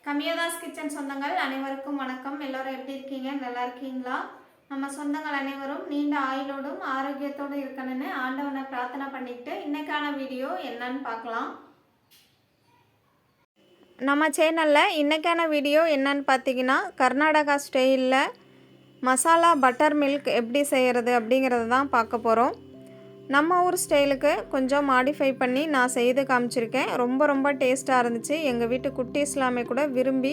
கமியோதாஸ் kitchen சொந்தங்கள் அனைவருக்கும் வணக்கம். எல்லோரும் எப்படி இருக்கீங்க? நல்லா இருக்கீங்களா? நம்ம சொந்தங்கள் அனைவரும் நீண்ட ஆயுளோடும் ஆரோக்கியத்தோடு இருக்கணும்னு ஆண்டவனை பிரார்த்தனை பண்ணிக்கிட்டு இன்னைக்கான வீடியோ என்னன்னு பார்க்கலாம். நம்ம சேனலில் இன்னைக்கான வீடியோ என்னன்னு பார்த்தீங்கன்னா, கர்நாடகா ஸ்டைலில் மசாலா பட்டர் மில்க் எப்படி செய்கிறது அப்படிங்கிறது தான் பார்க்க போகிறோம். நம்ம ஊர் ஸ்டைலுக்கு கொஞ்சம் மாடிஃபை பண்ணி நான் செய்து காமிச்சிருக்கேன். ரொம்ப டேஸ்ட்டாக இருந்துச்சு. எங்கள் வீட்டு குட்டீஸ் எல்லாமே கூட விரும்பி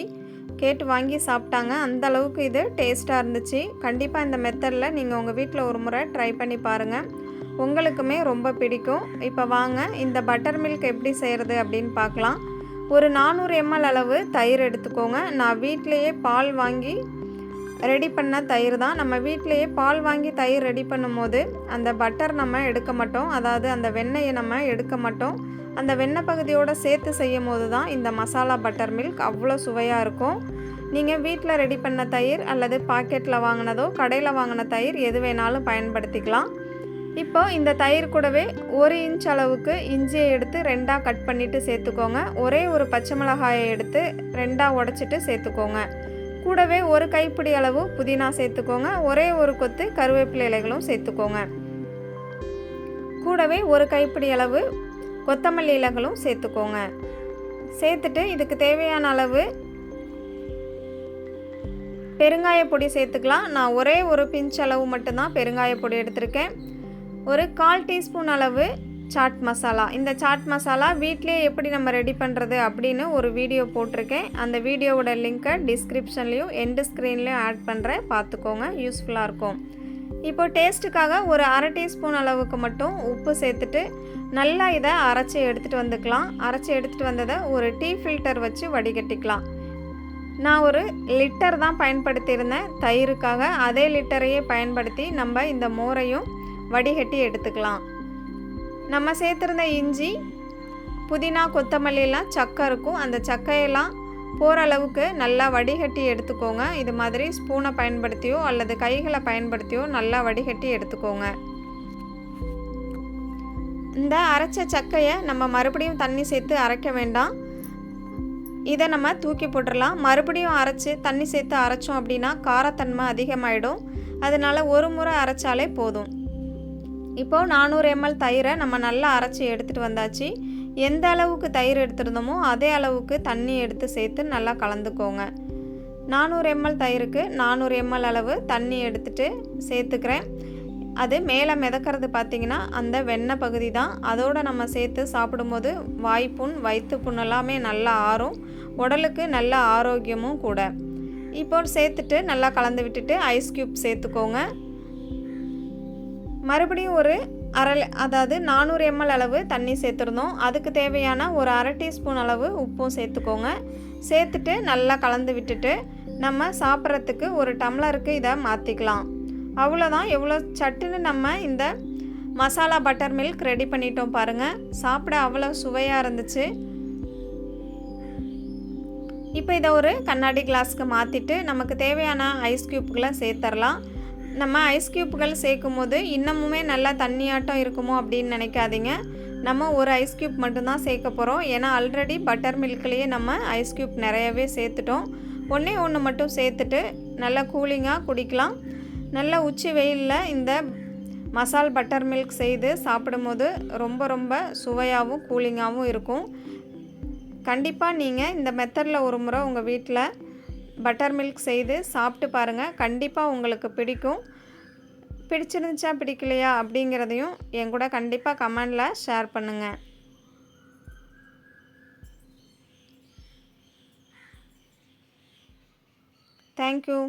கேட்டு வாங்கி சாப்பிட்டாங்க. அந்த அளவுக்கு இது டேஸ்ட்டாக இருந்துச்சு. கண்டிப்பாக இந்த மெத்தடில் நீங்கள் உங்கள் வீட்டில் ஒரு முறை ட்ரை பண்ணி பாருங்கள், உங்களுக்குமே ரொம்ப பிடிக்கும். இப்போ வாங்க இந்த பட்டர் மில்க் எப்படி செய்கிறது அப்படின்னு பார்க்கலாம். ஒரு 400 ml அளவு தயிர் எடுத்துக்கோங்க. நான் வீட்டிலையே பால் வாங்கி ரெடி பண்ண தயிர் தான். நம்ம வீட்டிலையே பால் வாங்கி தயிர் ரெடி பண்ணும்போது அந்த பட்டர் நம்ம எடுக்க மாட்டோம், அதாவது அந்த வெண்ணெயை நம்ம எடுக்க மாட்டோம். அந்த வெண்ணெய் பகுதியோடு சேர்த்து செய்யும் போது தான் இந்த மசாலா பட்டர் மில்க் அவ்வளோ சுவையாக இருக்கும். நீங்கள் வீட்டில் ரெடி பண்ண தயிர் அல்லது பாக்கெட்டில் வாங்கினதோ கடையில் வாங்கின தயிர் எது வேணாலும் பயன்படுத்திக்கலாம். இப்போ இந்த தயிர் கூடவே 1 இன்ச் அளவுக்கு இஞ்சியை எடுத்து 2ஆக கட் பண்ணிவிட்டு சேர்த்துக்கோங்க. ஒரே ஒரு பச்சை மிளகாயை எடுத்து 2ஆக உடைச்சிட்டு சேர்த்துக்கோங்க. கூடவே ஒரு கைப்பிடி அளவு புதினா சேர்த்துக்கோங்க. ஒரே ஒரு கொத்து கருவேப்பிலை இலைகளும் சேர்த்துக்கோங்க. கூடவே ஒரு கைப்பிடி அளவு கொத்தமல்லி இலைகளும் சேர்த்துக்கோங்க. சேர்த்துட்டு இதுக்கு தேவையான அளவு பெருங்காய பொடி சேர்த்துக்கலாம். நான் ஒரே ஒரு பிஞ்ச் அளவு மட்டும்தான் பெருங்காய பொடி எடுத்திருக்கேன். ஒரு 1/4 டீஸ்பூன் அளவு சாட் மசாலா. இந்த சாட் மசாலா வீட்டிலே எப்படி நம்ம ரெடி பண்ணுறது அப்படின்னு ஒரு வீடியோ போட்டிருக்கேன். அந்த வீடியோவோட லிங்க்கை டிஸ்கிரிப்ஷன்லேயும் எண்டு ஸ்க்ரீன்லேயும் ஆட் பண்ணுறேன், பார்த்துக்கோங்க, யூஸ்ஃபுல்லாக இருக்கும். இப்போ டேஸ்ட்டுக்காக ஒரு 1/2 டீஸ்பூன் அளவுக்கு மட்டும் உப்பு சேர்த்துட்டு நல்லா இதை அரைச்சி எடுத்துகிட்டு வந்துக்கலாம். அரைச்சி எடுத்துகிட்டு வந்ததை ஒரு டீ ஃபில்டர் வச்சு வடிகட்டிக்கலாம். நான் ஒரு லிட்டர் தான் பயன்படுத்தியிருந்தேன் தயிருக்காக. அதே லிட்டரையே பயன்படுத்தி நம்ம இந்த மோரையும் வடிகட்டி எடுத்துக்கலாம். நம்ம சேர்த்துருந்த இஞ்சி, புதினா, கொத்தமல்லியெல்லாம் சக்கை இருக்கும். அந்த சக்கையெல்லாம் போகிற அளவுக்கு நல்லா வடிகட்டி எடுத்துக்கோங்க. இது மாதிரி ஸ்பூனை பயன்படுத்தியோ அல்லது கைகளை பயன்படுத்தியோ நல்லா வடிகட்டி எடுத்துக்கோங்க. இந்த அரைச்ச சக்கையை நம்ம மறுபடியும் தண்ணி சேர்த்து அரைக்க வேண்டாம். இதை நம்ம தூக்கி போட்டுடலாம். மறுபடியும் அரைச்சி தண்ணி சேர்த்து அரைச்சோம் அப்படின்னா காரத்தன்மை அதிகமாகிடும். அதனால் ஒரு முறை அரைச்சாலே போதும். இப்போது 400 ml தயிரை நம்ம நல்லா அரைச்சி எடுத்துகிட்டு வந்தாச்சு. எந்த அளவுக்கு தயிர் எடுத்துருந்தோமோ அதே அளவுக்கு தண்ணி எடுத்து சேர்த்து நல்லா கலந்துக்கோங்க. 400 ml தயிருக்கு 400 ml அளவு தண்ணி எடுத்துகிட்டு சேர்த்துக்கிறேன். அது மேலே மிதக்கிறது பார்த்திங்கன்னா அந்த வெண்ணெய் பகுதி தான். அதோடு நம்ம சேர்த்து சாப்பிடும்போது வாய்ப்புண், வயிற்று புண் எல்லாமே நல்லா ஆறும், உடலுக்கு நல்ல ஆரோக்கியமும் கூட. இப்போ சேர்த்துட்டு நல்லா கலந்து விட்டுட்டு ஐஸ் க்யூப் சேர்த்துக்கோங்க. மறுபடியும் ஒரு அதாவது 400 ml அளவு தண்ணி சேர்த்துருந்தோம். அதுக்கு தேவையான ஒரு 1/2 டீஸ்பூன் அளவு உப்பும் சேர்த்துக்கோங்க. சேர்த்துட்டு நல்லா கலந்து விட்டுட்டு நம்ம சாப்பிட்றதுக்கு ஒரு டம்ளருக்கு இதை மாற்றிக்கலாம். அவ்வளோதான். எவ்வளோ சட்டுன்னு நம்ம இந்த மசாலா பட்டர் மில்க் ரெடி பண்ணிட்டோம் பாருங்கள். சாப்பிட அவ்வளோ சுவையாக இருந்துச்சு. இப்போ இதை ஒரு கண்ணாடி கிளாஸ்க்கு மாற்றிட்டு நமக்கு தேவையான ஐஸ் க்யூப்புகளை சேர்த்துடலாம். நம்ம ஐஸ் க்யூப்புகள் சேர்க்கும் போது இன்னமுமே நல்லா தண்ணியாட்டம் இருக்குமோ அப்படின்னு நினைக்காதீங்க. நம்ம ஒரு ஐஸ் க்யூப் மட்டும்தான் சேர்க்க போகிறோம். ஏன்னா ஆல்ரெடி பட்டர் மில்க்லேயே நம்ம ஐஸ் க்யூப் நிறையவே சேர்த்துட்டோம். ஒன்று மட்டும் சேர்த்துட்டு நல்லா கூலிங்காக குடிக்கலாம். நல்லா உச்சி வெயிலில் இந்த மசால் பட்டர் மில்க் செய்து சாப்பிடும்போது ரொம்ப சுவையாகவும் கூலிங்காகவும் இருக்கும். கண்டிப்பாக நீங்கள் இந்த மெத்தடில் ஒரு முறை உங்கள் வீட்டில் பட்டர் மில்க் செய்து சாப்பிட்டு பாருங்கள். கண்டிப்பாக உங்களுக்கு பிடிக்கும். பிடிச்சிருந்துச்சா பிடிக்கலையா அப்படிங்கிறதையும் என் கூட கண்டிப்பாக கமெண்டில் ஷேர் பண்ணுங்கள். தேங்க்யூ.